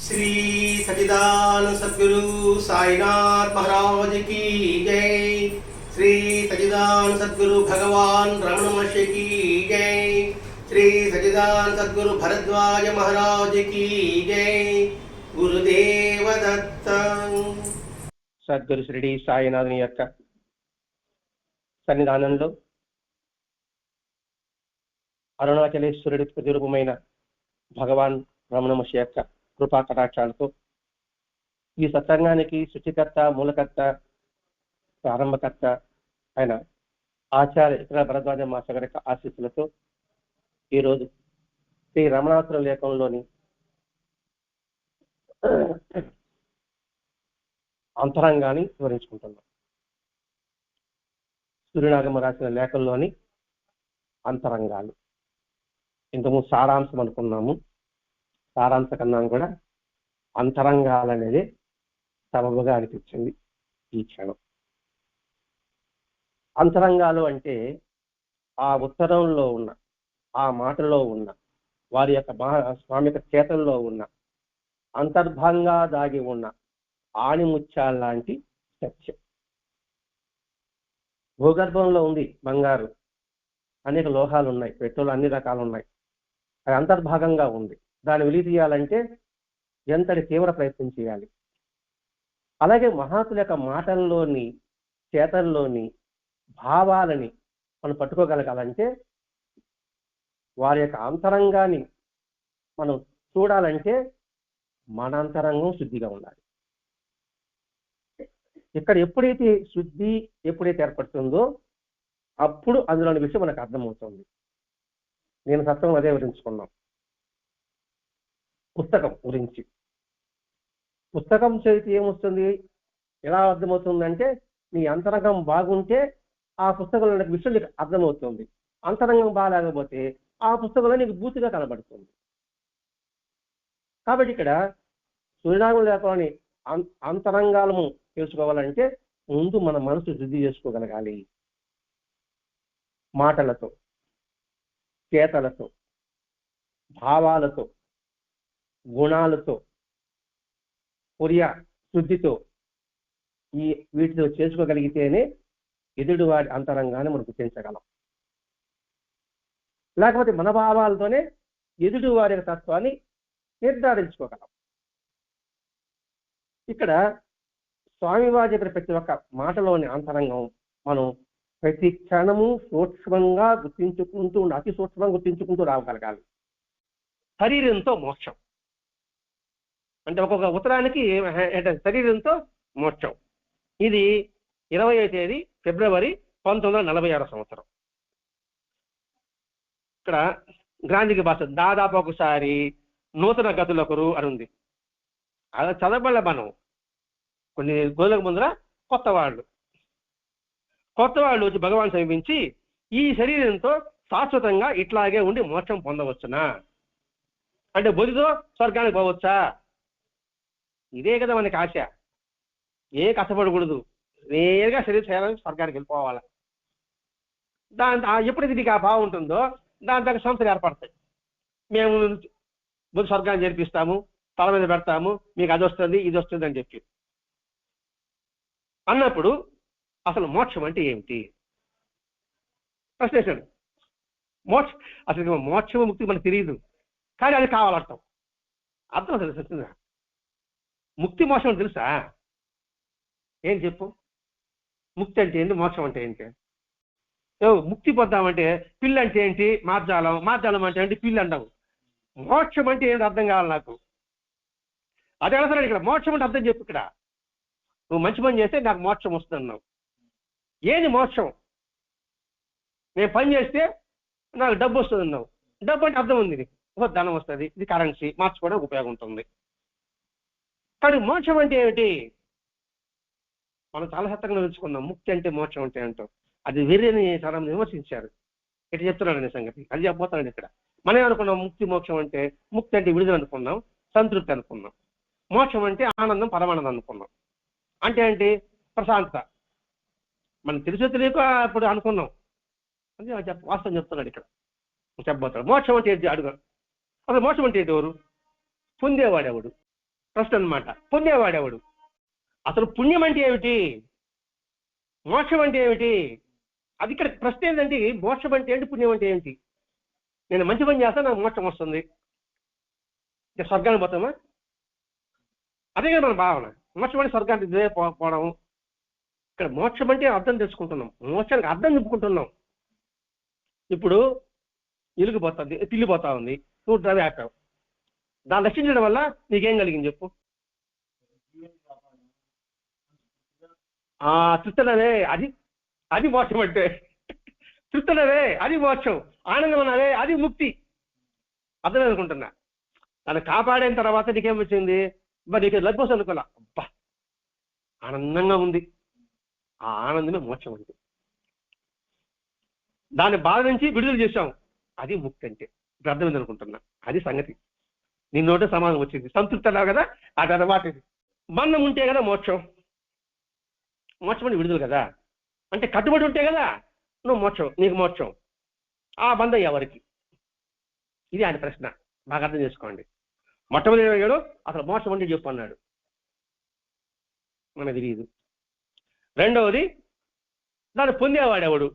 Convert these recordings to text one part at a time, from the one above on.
श्री सच्चिदानंद सद्गुरु साईनाथ महाराज की जय। श्री सच्चिदानंद सद्गुरु भगवान रमण महर्षि की जय। श्री सच्चिदानंद सद्गुरु भरद्वाज महाराज की जय। गुरुदेव दत्त। సద్గురు శ్రీ సాయినాథుని యొక్క సన్నిధానంలో అరుణాచలేశ్వరుడి ప్రతిరూపమైన భగవాన్ రమణ మహర్షి యొక్క కృపా కటాక్షాలతో ఈ సత్సంగానికి సృష్టికర్త, మూలకర్త, ప్రారంభకర్త అయిన ఆచార్య ఇతర భరద్వాజ మాస్టర్ గారి యొక్క ఆశీస్సులతో ఈరోజు శ్రీ రమణాసుర లేఖంలోని అంతరంగాన్ని వివరించుకుంటున్నాం. సూర్యనాగమ రాసిన లేఖల్లోని అంతరంగాలు ఇంతకు సారాంశం అనుకున్నాము. సారాంశ కన్నా కూడా అంతరంగాలు అనేది సబబుగా అనిపించింది ఈ క్షణం. అంతరంగాలు అంటే ఆ ఉత్తరంలో ఉన్న, ఆ మాటలో ఉన్న, వారి యొక్క స్వామి యొక్క చేతల్లో ఉన్న, అంతర్భంగా దాగి ఉన్న ఆణిముత్యాల లాంటి సత్యం. భూగర్భంలో ఉంది బంగారు, అనేక లోహాలు ఉన్నాయి, పెట్రోల్ అన్ని రకాలు ఉన్నాయి, అది అంతర్భాగంగా ఉంది. దాన్ని వెలికి తీయాలంటే ఎంతటి తీవ్ర ప్రయత్నం చేయాలి. అలాగే మహాత్ముల యొక్క మాటల్లోని, చేతల్లోని భావాలని మనం పట్టుకోగలగాలంటే, వారి యొక్క అంతరంగాన్ని మనం చూడాలంటే మన అంతరంగం శుద్ధిగా ఉండాలి. ఇక్కడ ఎప్పుడైతే శుద్ధి ఎప్పుడైతే ఏర్పడుతుందో అప్పుడు అందులోని విషయం మనకు అర్థమవుతుంది. నేను సత్వం అదే వివరించుకున్నాం. పుస్తకం గురించి, పుస్తకం చదివితే ఏమొస్తుంది, ఎలా అర్థమవుతుందంటే నీ అంతరంగం బాగుంటే ఆ పుస్తకంలో నీకు విషయం నీకు అర్థమవుతుంది. అంతరంగం బాగాలేకపోతే ఆ పుస్తకంలో నీకు బూతుగా కనబడుతుంది. కాబట్టి ఇక్కడ సూర్యనాగం లేఖలోని అంతరంగాలను తెలుసుకోవాలంటే ముందు మన మనసు శుద్ధి చేసుకోగలగాలి. మాటలతో, చేతలతో, భావాలతో, గుణాలతో, శుద్ధితో వీటితో చేసుకోగలిగితేనే ఎదుటివాడి అంతరంగాన్ని మనం గుర్తించగలం. లేకపోతే మన భావాలతోనే ఎదుటివారి యొక్క తత్వాన్ని నిర్ధారించుకోగలం. ఇక్కడ స్వామివారి చెప్పిన ప్రతి ఒక్క మాటలోని అంతరంగం మనం ప్రతి క్షణము సూక్ష్మంగా గుర్తించుకుంటూ, అతి సూక్ష్మంగా గుర్తించుకుంటూ రాగలగాలి. శరీరంతో మోక్షం అంటే ఒక్కొక్క ఉత్తరానికి శరీరంతో మోక్షం. ఇది 20వ తేదీ ఫిబ్రవరి 1946 సంవత్సరం. ఇక్కడ గ్రాంధిక భాష దాదాపు ఒకసారి నూతన గతులొకరు అని ఉంది. అలా చదవబడ మనం కొన్ని రోజులకు ముందర కొత్త వాళ్ళు వచ్చి భగవాన్ సమీపించి ఈ శరీరంతో శాశ్వతంగా ఇట్లాగే ఉండి మోక్షం పొందవచ్చునా అంటే బొదితో స్వర్గానికి పోవచ్చా? ఇదే కదా మనకి ఆశ. ఏ కష్టపడకూడదు, నేరుగా శరీర చేయాలని స్వర్గానికి వెళ్ళిపోవాలి. ఎప్పుడైతే నీకు ఆ భావం ఉంటుందో దాని దగ్గర సంస్థలు ఏర్పడతాయి. మేము బుద్ధి స్వర్గాన్ని చేర్పిస్తాము, తల మీద పెడతాము, మీకు అది వస్తుంది ఇది వస్తుంది అని చెప్పి అన్నప్పుడు అసలు మోక్షం అంటే ఏమిటి ప్రశ్న. అసలు మోక్షం ముక్తి మనకు తెలియదు, కానీ అది కావాలంటాం. అర్థం అసలు తెలుస్తుందా? ముక్తి మోక్షం అంటే తెలుసా? ఏం చెప్పు. ముక్తి అంటే ఏంటి, మోక్షం అంటే ఏంటి? ముక్తి పొందామంటే పిల్లి అంటే ఏంటి, మార్జాలం అంటే ఏంటి, పిల్లి అంటావు. మోక్షం అంటే ఏంటి అర్థం కావాలి నాకు. అదే అసలు ఇక్కడ మోక్షం అంటే అర్థం చెప్పు. ఇక్కడ నువ్వు మంచి పని చేస్తే నాకు మోక్షం వస్తుంది అన్నావు. ఏది మోక్షం? నేను పని చేస్తే నాకు డబ్బు వస్తుంది అన్నావు. డబ్బు అంటే అర్థం ఉంది, ధనం వస్తుంది, ఇది కరెన్సీ, మార్చుకోవడానికి ఉపయోగం ఉంటుంది. కానీ మోక్షం అంటే ఏమిటి? మనం చాలా సత్తంగా తెలుసుకున్నాం. ముక్తి అంటే మోక్షం అంటే అంటాం. అది వేరేని చాలా విమర్శించారు. ఇట్లా చెప్తున్నాడు అనే సంగతి, అది చెప్పబోతున్నాడు ఇక్కడ. మనం అనుకున్నాం ముక్తి మోక్షం అంటే, ముక్తి అంటే విడుదల అనుకున్నాం, సంతృప్తి అనుకున్నాం. మోక్షం అంటే ఆనందం, పరమానందం అనుకున్నాం. అంటే ఏంటి? ప్రశాంతత. మనం తెలుసు తెలియక అప్పుడు అనుకున్నాం. అది వాస్తవం చెప్తున్నాడు ఇక్కడ, చెప్పబోతాడు. మోక్షం అంటే ఏంటి అడుగు. అసలు మోక్షం అంటే ఏంటి? ఎవరు పొందేవాడెవడు? ట్రస్ట్ అన్నమాట. పొందేవాడెవడు? అసలు పుణ్యం అంటే ఏమిటి, మోక్షం అంటే ఏమిటి? అది ఇక్కడ ప్రశ్న ఏంటంటే, మోక్షం అంటే ఏంటి, పుణ్యం అంటే ఏంటి? నేను మంచి పని చేస్తాను, నాకు మోక్షం వస్తుంది, ఇక స్వర్గానికి పోతామా? అదే కదా మన భావన. మోక్షం అంటే స్వర్గానికి ఇదే పోవడం. ఇక్కడ మోక్షం అంటే అర్థం తెలుసుకుంటున్నాం, మోక్షానికి అర్థం చెప్పుకుంటున్నాం. ఇప్పుడు ఇలుగు పోతుంది, తిల్లిపోతా ఉంది, నువ్వు డ్రైవ్ ఆపావు, దాన్ని రక్షించడం వల్ల నీకేం కలిగింది చెప్పు? తృప్తనవే, అది అది మోక్షం అంటే. తృప్తనవే, అది మోక్షం. ఆనందం అన్నవే, అది ముక్తి. అర్థం అనుకుంటున్నా. దాన్ని కాపాడిన తర్వాత నీకేం వచ్చింది? మరి నీకు లభ్యం అనుకోలే, అబ్బా ఆనందంగా ఉంది. ఆ ఆనందమే మోక్షం అంటే. దాని బాధ నుంచి విడుదల చేశాం, అది ముక్తి అంటే. ఇప్పుడు అర్థమైంది అనుకుంటున్నా. అది సంగతి. నిన్నోటే సమాధానం వచ్చింది. సంతృప్తి అన్నావు కదా, అది అన్నమాట. ఇది బంధం ఉంటే కదా మోక్షం. మోక్షం అంటే విడుదల కదా. అంటే కట్టుబడి ఉంటే కదా నువ్వు మోక్షం, నీకు మోక్షం. ఆ బంధం ఎవరికి? ఇది ఆయన ప్రశ్న. బాగా అర్థం చేసుకోండి. మొట్టమొదటి అడిగాడు, అసలు మోక్షం అంటే చెప్పు అన్నాడు. మనకు తెలియదు. రెండవది, దాన్ని పొందేవాడెవడు?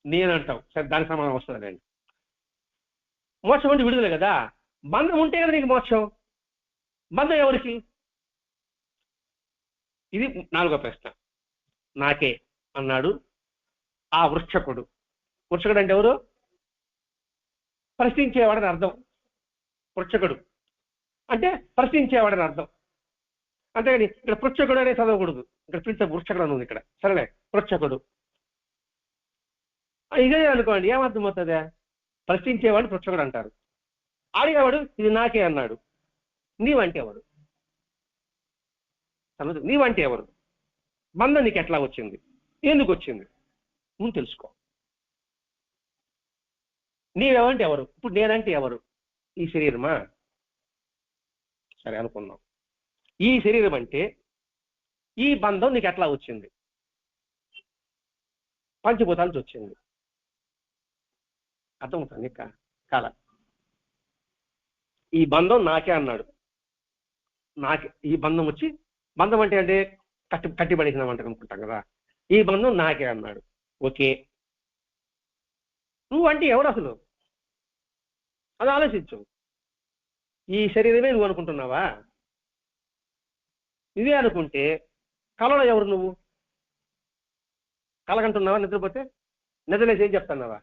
నేనంటావు. సరే, దానికి సమాధానం వస్తుందండి. మోక్షం అంటే విడుదల కదా. బంధం ఉంటే కదా నీకు మోక్షం. బంధం ఎవరికి? ఇది నాలుగో ప్రశ్న. నాకే అన్నాడు ఆ వృక్షకుడు. వృక్షకుడు అంటే ఎవరు? ప్రశ్నించేవాడని అర్థం. వృక్షకుడు అంటే ప్రశ్నించేవాడని అర్థం. అంతేగాని ఇక్కడ పృచ్ఛకుడు అనే చదవకూడదు. ఇక్కడ పిలిచే వృక్షకుడు అని ఉంది ఇక్కడ. సరేలే, పృచ్ఛకుడు ఇదే అనుకోండి, ఏమర్థమవుతుందా? ప్రశ్నించేవాడు పృచ్ఛకుడు అంటారు. అడిగేవాడు ఇది నాకే అన్నాడు. నీవంటే ఎవరు? నీవంటే ఎవరు? బంధం నీకు ఎట్లా వచ్చింది, ఎందుకు వచ్చింది నువ్వు తెలుసుకో. నీవేమంటే ఎవరు? ఇప్పుడు నేనంటే ఎవరు? ఈ శరీరమా? సరే అనుకుందాం. ఈ శరీరం అంటే ఈ బంధం నీకు ఎట్లా వచ్చింది? పంచభూతాల నుంచి వచ్చింది. అర్థమవుతుంది నీకు కాల. ఈ బంధం నాకే అన్నాడు. నాకే ఈ బంధం వచ్చి, బంధం అంటే కట్టిపడేసినాం అంట అనుకుంటాం కదా. ఈ బంధం నాకే అన్నాడు. ఓకే, నువ్వంటే ఎవరు అసలు? అది ఆలోచించు. ఈ శరీరమే నువ్వు అనుకుంటున్నావా? ఇదే అనుకుంటే కలలో ఎవరు నువ్వు? కలగంటున్నావా? నిద్రపోతే నిద్రలేసి ఏం చెప్తున్నావా?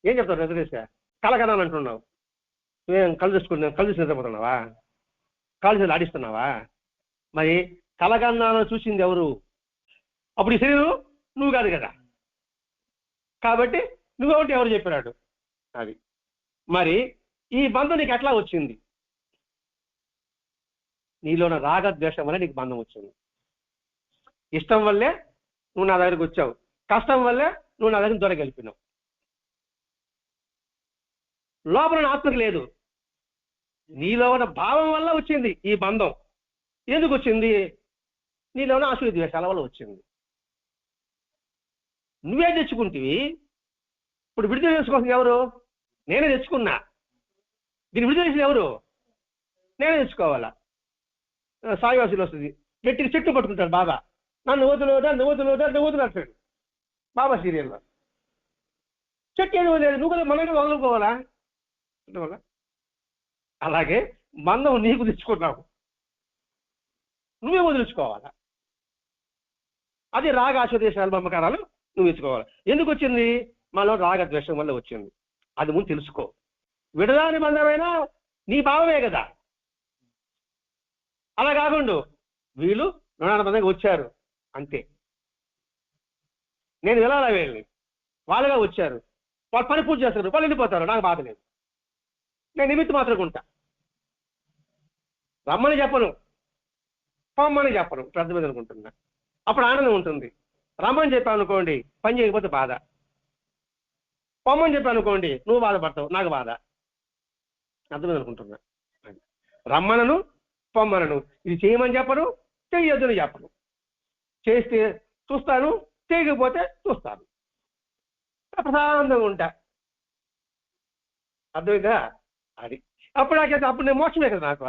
ఏం చెప్తావు నిద్రలేసా? కలగనాని అంటున్నావు. నువ్వేం కళ్ళు చూసి నిద్రపోతున్నావా? కాళ్ళు చేతులు ఆడిస్తున్నావా? మరి కలగన్నాను చూసింది ఎవరు? అప్పుడు ఈ శరీరం నువ్వు కాదు కదా. కాబట్టి నువ్వేమంటే ఎవరు చెప్పినాడు? అది మరి ఈ బంధం నీకు ఎట్లా వచ్చింది? నీలోన రాగద్వేషం వల్ల నీకు బంధం వచ్చింది. ఇష్టం వల్లే నువ్వు నా దగ్గరికి వచ్చావు, కష్టం వల్లే నువ్వు నా దగ్గర దొరగలిపినావు. లోపల ఆత్మకి లేదు, నీలో ఉన్న భావం వల్ల వచ్చింది ఈ బంధం. ఎందుకు వచ్చింది? నీలో ఉన్న ఆశయ ద్వేషాల వల్ల వచ్చింది. నువ్వే తెచ్చుకుంటేవి. ఇప్పుడు విడుదల చేసుకోవాల్సింది ఎవరు? నేనే తెచ్చుకున్నా. దీన్ని విడుదల చేసింది ఎవరు? నేనే తెచ్చుకోవాలా. సాయివాసులు వస్తుంది, గట్టిగా చెట్టు పట్టుకుంటాడు బాబా, నన్ను వదులుదా అంటాడు బాబా సీరియల్లో. చెట్టు ఏది వదిలేదు, నువ్వు కదా మనకి వదులుకోవాలా. అలాగే బంధం నీకు తెచ్చుకున్నావు, నువ్వే వదిలించుకోవాలా. అది రాగాశోదేశాలు మమకారాలు నువ్వు తెచ్చుకోవాలి. ఎందుకు వచ్చింది? మనలో రాగద్వేషం వల్ల వచ్చింది. అది ముందు తెలుసుకో. విడదాని బంధమైనా నీ భావమే కదా. అలా కాకుండా వీళ్ళు 400 మందికి వచ్చారు అంతే, నేను వెళ్ళాలా వీళ్ళని, వాళ్ళుగా వచ్చారు, వాళ్ళు పని పూజ చేస్తారు, వాళ్ళు వెళ్ళిపోతారు, నాకు బాధ లేదు, నేను నిమిత్తి మాత్రం ఉంటా. రమ్మని చెప్పను, పొమ్మని చెప్పను, అర్థమైంది అనుకుంటున్నా. అప్పుడు ఆనందం ఉంటుంది. రమ్మని చెప్పాను అనుకోండి, పని చేయకపోతే బాధ. పొమ్మని చెప్పాను అనుకోండి, నువ్వు బాధపడతావు, నాకు బాధ. అర్థమైంది అనుకుంటున్నా. రమ్మనను పొమ్మనను, ఇది చేయమని చెప్పను, చెయ్యొద్దని చెప్పను. చేస్తే చూస్తాను, చేయకపోతే చూస్తాను, ప్రశాంతంగా ఉంటా. అర్థమైందా? అది అప్పుడు నాకైతే అప్పుడు నేను మోక్షమే కదా, నాకు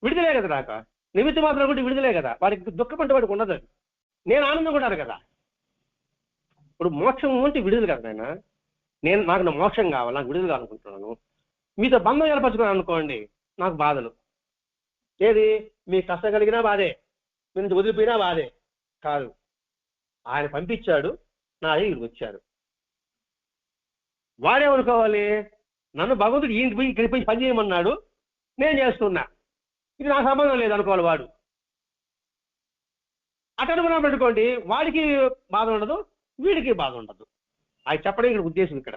విడుదలే కదా, నాకు నిమిత్త మాత్రం కూడా విడుదలే కదా, వాడికి దుఃఖం అంటే వాడికి ఉండదు. నేను ఆనందం కూడా కదా. ఇప్పుడు మోక్షం అంటే విడుదల కదా నాయన. నాకు నా మోక్షం కావాలి, నాకు విడుదల కావాలనుకుంటున్నాను. మీతో బంధం ఏర్పరచుకున్నాను అనుకోండి, నాకు బాధలు. ఏది మీ కష్టం కలిగినా బాధే, మీ నుంచి వదిలిపోయినా బాధే. కాదు, ఆయన పంపించాడు, నా దగ్గరికి వచ్చాడు. వాడేమనుకోవాలి, నన్ను భగవంతుడు ఈయనకి పోయి ఇక్కడికి పోయి పని చేయమన్నాడు, నేను చేస్తున్నా, ఇది నాకు సంబంధం లేదు అనుకోవాలి వాడు. అటనుకున్నా పెట్టుకోండి, వాడికి బాధ ఉండదు, వీడికి బాధ ఉండదు. అది చెప్పడం ఇక్కడ ఉద్దేశం ఇక్కడ.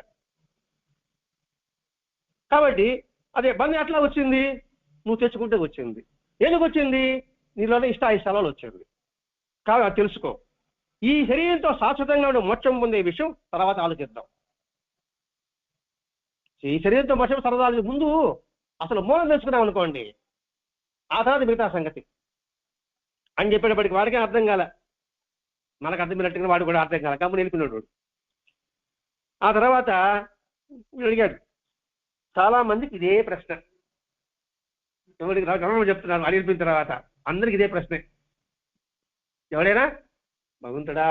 కాబట్టి అదే బంధం ఎట్లా వచ్చింది, నువ్వు తెచ్చుకుంటే వచ్చింది. ఎందుకు వచ్చింది, నీలోనే ఇష్టాయిష్టాలు వచ్చింది. కాబట్టి అది తెలుసుకో. ఈ శరీరంతో శాశ్వతంగా మోక్షం పొందే విషయం తర్వాత ఆలోచిద్దాం. ఈ శరీరంతో మోక్షం సరదాలు ముందు అసలు మూలం తెలుసుకున్నాం అనుకోండి, ఆ తర్వాత మిగతా సంగతి అని చెప్పేటప్పటికి వాడికి అర్థం కాలే, మనకు అర్థమైనట్టుగా వాడు కూడా అర్థం కాలే, కాబట్టి వెళ్ళిపోయినాడు. ఆ తర్వాత అడిగాడు, చాలా మందికి ఇదే ప్రశ్న, ఎవరికి చెప్తున్నారు అడిగిపోయిన తర్వాత అందరికి ఇదే ప్రశ్నే. ఎవడైనా భగవంతుడా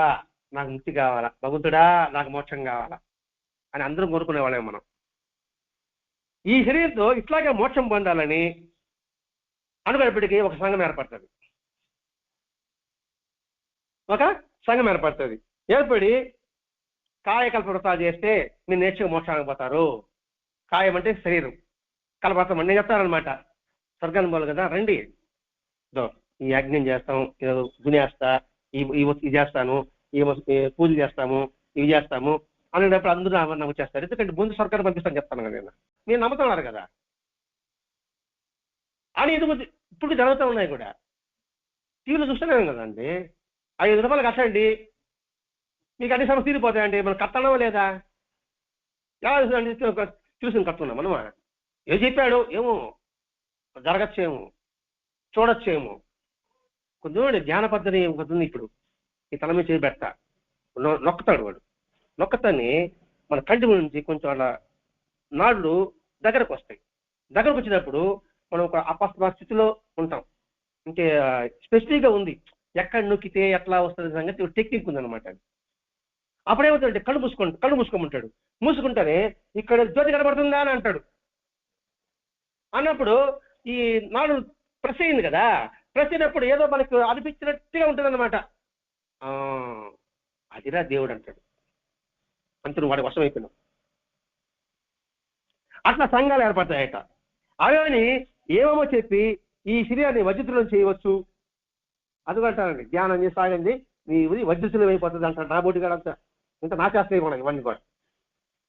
నాకు ముక్తి కావాలా, భగవంతుడా నాకు మోక్షం కావాలా అని అందరం కోరుకునేవాళ్ళే మనం. ఈ శరీరంతో ఇట్లాగే మోక్షం పొందాలని అనుకునేప్పటికీ ఒక సంఘం ఏర్పడుతుంది. ఒక సంఘం ఏర్పడుతుంది. ఏర్పడి కాయకల్ప వ్రతాలు చేస్తే మీరు నేర్చుకుని మోక్షానికి పోతారు. కాయం అంటే శరీరం, కల్పవ్రతం నేను చెప్తానమాట. స్వర్గానికి పోవాలి కదా, రండి ఈ యజ్ఞం చేస్తాం, దునేస్తా, ఇది చేస్తాను, ఈ పూజ చేస్తాము, ఇవి చేస్తాము అనేటప్పుడు అందరూ నాకు వచ్చేస్తారు. ఎందుకంటే ముందు స్వర్గాన్ని పంపిస్తాను చెప్తాను కదా, నేను నమ్ముతున్నారు కదా అని. ఎందుకు ఇప్పుడు జరుగుతూ ఉన్నాయి కూడా, టీవీలో చూస్తున్నాను కదండి. 5 రూపాయలు కట్టండి, మీకు అన్ని సమస్య తీరిపోతాయండి. మనం కట్టడం లేదా, ఎలా చూసిందండి, చూసి కట్టున్నాం మనమా. ఏం చెప్పాడు ఏమో, జరగచ్చేమో, చూడొచ్చేమో. కొంచెం ధ్యాన పద్ధతి ఒకటి ఇప్పుడు ఈ తల మీద చేసి పెడతా, నొక్కుతాడు వాడు. నొక్కతాన్ని మన కంటి నుంచి కొంచెం అలా నాళ్ళు దగ్గరకు వస్తాయి. దగ్గరకు వచ్చినప్పుడు మనం ఒక అపస్మ స్థితిలో ఉంటాం. ఇంకే స్పెసిఫిక్గా ఉంది, ఎక్కడ నొక్కితే ఎట్లా వస్తుంది సంగతి టెక్నిక్ ఉందన్నమాట. అప్పుడేమవుతుందంటే కళ్ళు మూసుకోమంటాడు. మూసుకుంటేనే ఇక్కడ జ్యోతి కనబడుతుందా అని అంటాడు. అన్నప్పుడు ఈ నాడు ప్రెస్ అయింది కదా, ప్రెస్ అయినప్పుడు ఏదో మనకు అనిపించినట్టుగా ఉంటుంది అనమాట. అదిరా దేవుడు అంటాడు. అంత నువ్వు వాడి వశం అయిపోయినావు. అట్లా సంఘాలు ఏర్పడతాయట. అవని ఏమేమో చెప్పి ఈ శరీరాన్ని వజ్రతులను చేయవచ్చు, అదుగంటానండి. ధ్యానం చేసి సాగండి, మీ ఇది వజ్రతులు అయిపోతుంది అంటాడు. నా బోటి అంతా ఇంత నాశాస్త్రం కూడా ఇవన్నీ కూడా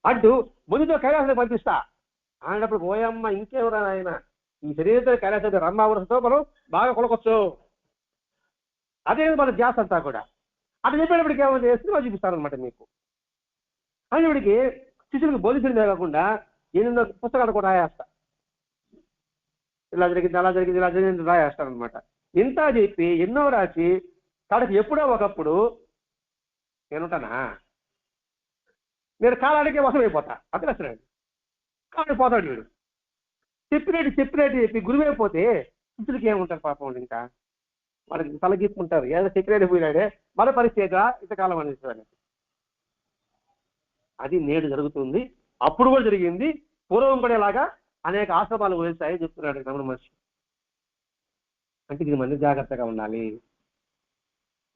అంటూ ముందుతో కైలాసానికి పంపిస్తా అనేటప్పుడు పోయమ్మ ఇంకేమరా ఆయన, ఈ శరీరంతో కైలాస రమ్మావరసతో మనం బాగా కొలకొచ్చు. అదే మన ధ్యాస అంతా కూడా. అటు చెప్పేటప్పటికి ఏమైనా చేస్తే చూపిస్తారనమాట మీకు. అనేప్పటికి శిష్యులకు బోధించడమే కాకుండా ఎన్నెన్నో పుస్తకాలు కూడా రాయేస్తా. ఇలా జరిగింది, అలా జరిగింది, ఇలా జరిగింది రాయేస్తానమాట. ఇంత చెప్పి ఎన్నో రాసి కాడికి ఎప్పుడో ఒకప్పుడు నేనుంటానా, నేను కాలానికి వసం అయిపోతా. అది అసలు కాడికి పోతాడు వీడు. చెప్పినట్టు చెప్పి గురువైపోతే శిష్యులకి ఏముంటారు పాపం, ఇంకా వాళ్ళకి తలగిప్పుకుంటారు. ఏదో చెప్పినట్టు పోయినాడే మన పరిస్థితి ఇంతకాలం అనేది. అది నేడు జరుగుతుంది, అప్పుడు కూడా జరిగింది, పూర్వం కూడా ఇలాగా అనేక ఆశ్రమాలు వదిలిస్తాయని చెప్తున్నాడు రమణ మహర్షి. అంటే ఇది మంది జాగ్రత్తగా ఉండాలి.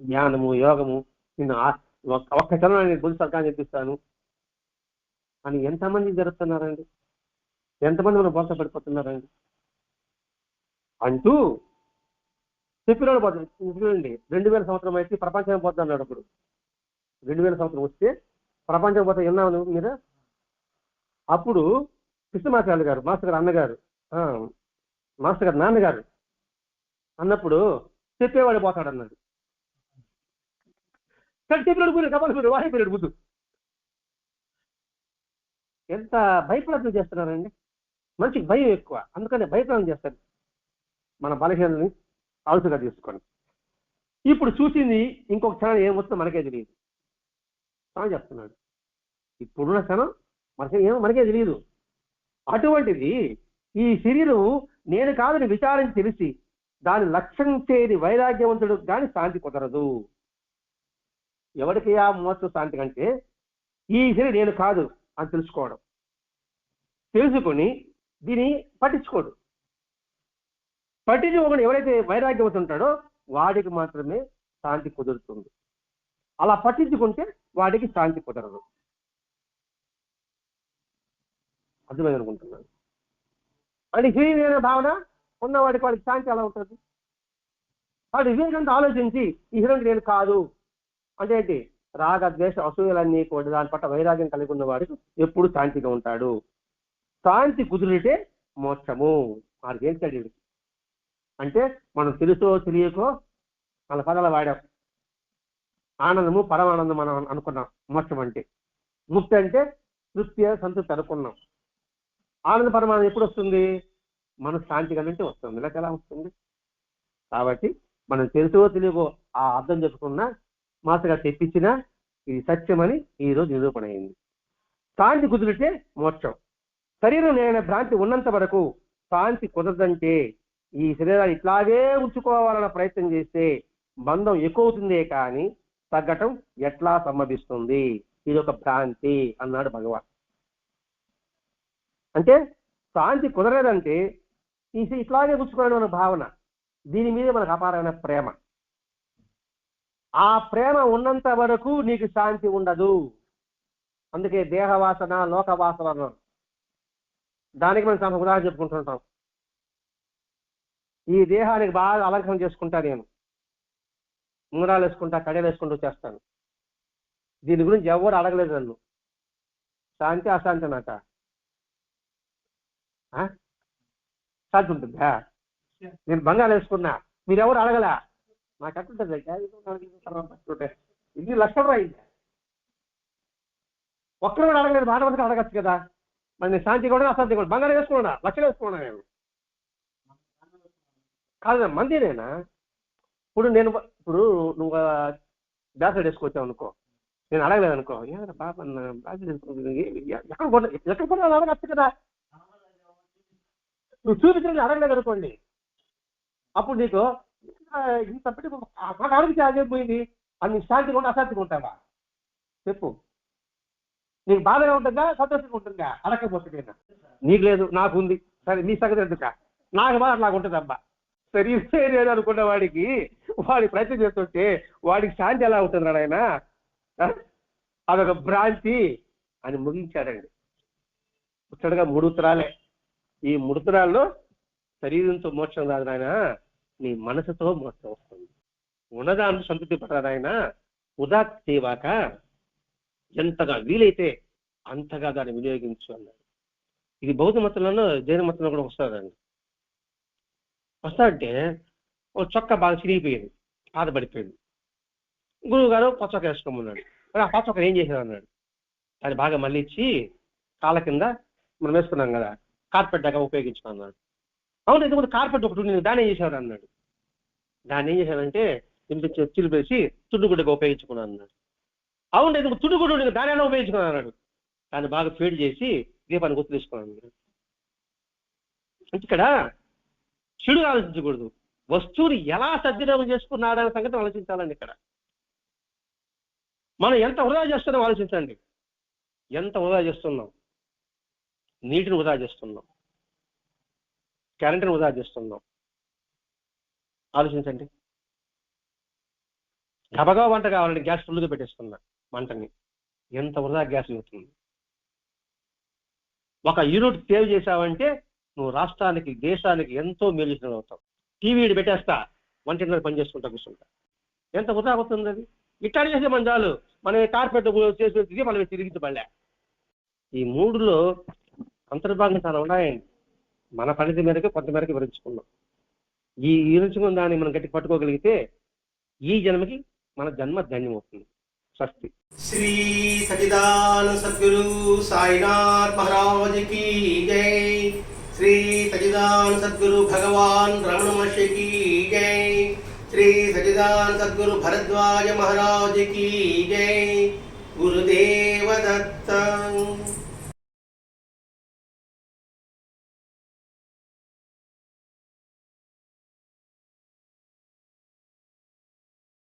జ్ఞానము, యోగము, నిన్ను ఒక్క చరణం నేను బుద్ధి సర్కాన్ని చెప్పిస్తాను అని ఎంతమంది జరుగుతున్నారండి, ఎంతమంది మనం బోధ పడిపోతున్నారండి అంటూ చెప్పినాడు. చూడండి, 2000 సంవత్సరం అయితే ప్రపంచం పోతా అన్నాడు. అప్పుడు 2000 సంవత్సరం వస్తే ప్రపంచం పోతా విన్నాను మీరు. అప్పుడు కృష్ణమాచార్య గారు, మాస్టర్ గారు అన్నగారు, మాస్టర్ గారు నాన్నగారు అన్నప్పుడు చెప్పేవాడు పోతాడు అన్నాడు. కానీ చెప్పినాడు పోయినాడు, కపాలి వాయిపోయినాడు బుద్ధు. ఎంత భయప్రదం చేస్తున్నారండి, మనిషికి భయం ఎక్కువ, అందుకని భయప్రదం చేస్తారు మన బలహీనని ఆలోచనగా తీసుకొని. ఇప్పుడు చూసింది ఇంకొక క్షణం ఏమొస్తుందో మనకే తెలియదు అని చెప్తున్నాడు. ఇప్పుడున్న క్షణం మనకే తెలియదు. అటువంటిది ఈ శరీరం నేను కాదని విచారించి తెలిసి దాని లక్ష్యం చేయని వైరాగ్యవంతుడు కానీ శాంతి కుదరదు. ఎవరికి ఆ మోక్ష శాంతి కంటే ఈ శరీరం నేను కాదు అని తెలుసుకోవడం, తెలుసుకొని దీన్ని పట్టించుకోడు. పట్టించుకోకుండా ఎవరైతే వైరాగ్యవంతుడు ఉంటాడో వాడికి మాత్రమే శాంతి కుదురుతుంది. అలా పట్టించుకుంటే వాడికి శాంతి కుదరదు. అర్థమైంది అనుకుంటున్నాను. అంటే శరీరమైన భావన ఉన్నవాడికి వాడికి శాంతి ఎలా ఉంటుంది? వాడు వివేకంతో ఆలోచించి ఈ శరీరం నేను కాదు అంటే ఏంటి? రాగ ద్వేష అసూయలన్నీ కూడా దాని పట్ల వైరాగ్యం కలిగి ఉన్న వాడికి ఎప్పుడు శాంతిగా ఉంటాడు. శాంతి కుదిరితే మోక్షము. వాడికి ఏం తెలియదు అంటే మనం తెలుసో తెలియకో వాళ్ళ పదాలు వాడాం. ఆనందము పరమానందం మనం అనుకున్నాం. మోక్షం అంటే ముక్తి అంటే తృప్తి సంతృప్తి అనుకున్నాం. ఆనంద పరమానందం ఎప్పుడు వస్తుంది? మన శాంతి కలిగితే వస్తుంది. లేక ఎలా వస్తుంది? కాబట్టి మనం తెలుసో తెలియకో ఆ అర్థం చెప్పుకున్నా మాటగా తెప్పించినా ఇది సత్యమని ఈరోజు నిరూపణ అయింది. శాంతి కుదిరితే మోక్షం. శరీరం లేని భ్రాంతి ఉన్నంత వరకు శాంతి కుదరదంటే ఈ శరీరాన్ని ఇట్లాగే ఉంచుకోవాలన్న ప్రయత్నం చేస్తే బంధం ఎక్కువ అవుతుందే కానీ తగ్గటం ఎట్లా సంభవిస్తుంది? ఇది ఒక భ్రాంతి అన్నాడు భగవాన్. అంటే శాంతి కుదరలేదంటే ఇట్లాగే ఉంచుకోవడం అనే భావన, దీని మీద మనకు అపారమైన ప్రేమ. ఆ ప్రేమ ఉన్నంత వరకు నీకు శాంతి ఉండదు. అందుకే దేహవాసన లోకవాసన అన్నాం. దానికి మనం ఉదాహరణ చెప్పుకుంటుంటాం. ఈ దేహానికి బాగా అలంకరణ చేసుకుంటా, నేను ఉంగరాలు వేసుకుంటా, కడలు వేసుకుంటూ చేస్తాను. దీని గురించి ఎవరు అడగలేదు నన్ను. శాంతి అశాంతి నాట శాంతి ఉంటుందా? నేను బంగారు వేసుకున్నా, మీరెవరు అడగలా. నాకు అట్టుంటుంది. ఇది లక్షలు అయింది. ఒక్కరు కూడా అడగలేదు. మాట వరకు అడగచ్చు కదా. మరి నేను శాంతి కూడా అశాంతి కూడా బంగారు వేసుకున్నా, లక్షలు వేసుకున్నా. నేను కాదు మందినేనా? ఇప్పుడు నువ్వు బ్యాసెడ్ వేసుకొచ్చావు అనుకో, నేను అడగలేదు అనుకో, ఏమైనా బాబా ఎక్కడ కూడా అడగచ్చు కదా. నువ్వు చూపించిన అడగలేదు అనుకోండి, అప్పుడు నీకు ఇంత పెట్టి అడిగితే అదే పోయింది అని నీకు శాంతిగా ఉంటే అశాంతిగా ఉంటావా? చెప్పు. నీకు బాధగా ఉంటుందా సంతోషంగా ఉంటుందా? అడగకపోతే నీకు లేదు, నాకు ఉంది. సరే నీ సంగతి ఎందుక? నాకు బాధ నాకు ఉంటుంది అబ్బా. సరే లేదు అనుకున్న వాడికి వాడి ప్రయత్నం చేస్తుంటే వాడికి శాంతి ఎలా ఉంటుంది నాయన? అదొక భ్రాంతి అని ముగించాడండి. ముచ్చటగా 3 ఉత్తరాలే. ఈ 3 ఉత్తరాల్లో శరీరంతో మోక్షం రాదు నాయన, నీ మనసుతో మోక్షం వస్తుంది. ఉన్నదాన్ని సంతృప్తి పడరాదు ఆయన. వృధా చేయవాక ఎంతగా వీలైతే అంతగా దాన్ని వినియోగించు అన్నాడు. ఇది బౌద్ధ మతంలోనూ జైన మతంలో కూడా వస్తుందండి. వస్తాడంటే ఒక చొక్క బాగా చిరిగిపోయింది, బాధపడిపోయింది. గురువు గారు పచ్చొక్క వేసుకోమన్నాడు. ఆ పచ్చొక్క ఏం చేశాడు అన్నాడు. దాన్ని బాగా మళ్ళీ ఇచ్చి కాళ్ళ కింద మనం వేసుకున్నాం కదా, కార్పెట్ దాకా ఉపయోగించుకున్నాడు. అవును, ఎందుకంటే కార్పెట్ ఒకటి నేను దాన్ని ఏం చేశాడు అన్నాడు. దాన్ని ఏం చేశాడంటే ఇంటి చిలిపేసి తుడ్డుగుడ్డగా ఉపయోగించుకున్నాను అన్నాడు. అవును, ఎందుకు తుడ్డుగుడ్డు దాని ఎలా ఉపయోగించుకున్నాను అన్నాడు. దాన్ని బాగా ఫీడ్ చేసి దీపాన్ని గుర్తు తీసుకున్నాను. ఇక్కడ చెడు ఆలోచించకూడదు, వస్తువుని ఎలా సద్వినియోగం చేసుకున్నాడనే సంగతి ఆలోచించాలండి. ఇక్కడ మనం ఎంత వృధా చేస్తున్నాం ఆలోచించండి. ఎంత వృధా చేస్తున్నాం? నీటిని వృధా చేస్తున్నాం, కరెంటుని వృధా చేస్తున్నాం. ఆలోచించండి. గబగబా వంట కావాలంటే గ్యాస్ ఫుల్గా పెట్టేసుకున్నా మంటని, ఎంత వృధా గ్యాస్ అవుతుంది. 1 యూనిట్ సేవ్ చేసావంటే నువ్వు రాష్ట్రానికి దేశానికి ఎంతో మేలు చేసిన అవుతావు. టీవీ పెట్టేస్తా, వంటింట్లో పని చేసుకుంటా కూర్చుంటా, ఎంత వృధా అవుతుంది అది. ఇట్లా చేసే మన చాలు, మన కార్పెట్ చేసి మనం తిరిగించబడలే. ఈ 3లో అంతర్భాగం చాలా ఉన్నాయండి. మన పరిధి మేరకు కొంతమేరకు వివరించుకున్నాం. ఈ వివరించుకున్న దాన్ని మనం గట్టి పట్టుకోగలిగితే ఈ జన్మకి మన జన్మ ధన్యమవుతుంది. స్వస్తి. श्री सच्चिदानंद सद्गुरु साईनाथ महाराज की जय। श्री सच्चिदानंद सद्गुरु भगवान रमण महर्षि की जय। श्री सच्चिदानंद सद्गुरु भरद्वाज महाराज की जय। गुरुदेव दत्त।